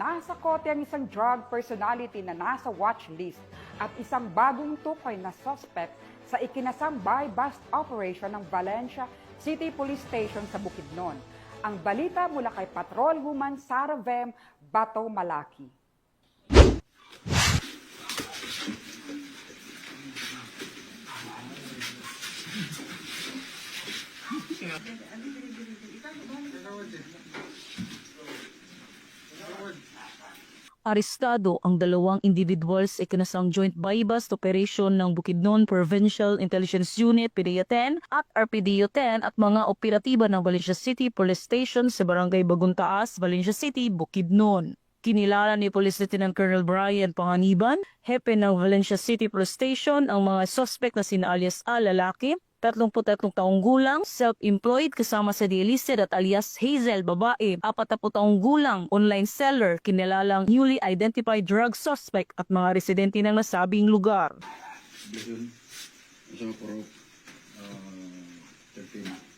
Nasa kote ang isang drug personality na nasa watch list at isang bagong tukoy na suspect sa ikinasang buy-bust operation ng Valencia City Police Station sa Bukidnon. Ang balita mula kay Patrolwoman Sara Vem Bato Malaki. Arestado ang dalawang individual sa ikinasang joint buy-bust operation ng Bukidnon Provincial Intelligence Unit PDEA-10 at RPDEA-10 at mga operatiba ng Valencia City Police Station sa Barangay Baguntaas, Valencia City, Bukidnon. Kinilala ni Police Lieutenant Colonel Brian Panganiban, hepe ng Valencia City Police Station, ang mga suspect na sina alias A, lalaki, 33 taong gulang, self-employed kasama sa delisted at alias Hazel, babae, 40 taong gulang, online seller, kinilalang newly identified drug suspect at mga residente ng nasabing lugar. Isang purok, 13.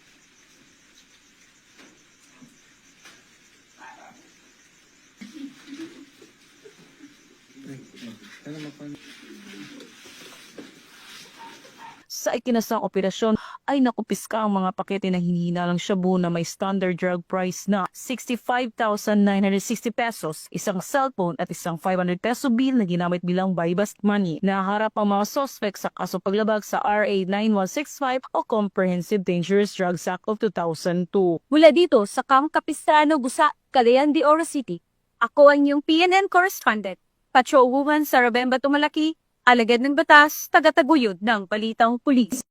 Sa ikinasang operasyon ay nakupiska ang mga pakete ng hinihinalang shabu na may standard drug price na 65,960 pesos, isang cellphone at isang 500 peso bill na ginamit bilang buy-bust money. Naharap ang mga suspect sa kaso paglabag sa RA 9165 o Comprehensive Dangerous Drugs Act of 2002. Mula dito sa Camp Capistrano, Gusa, Cagayan de Oro City, ako ang iyong PNN correspondent, Patrolwoman Sara Vem Bato Malaki, alagad ng batas, tagataguyod ng balitang pulis.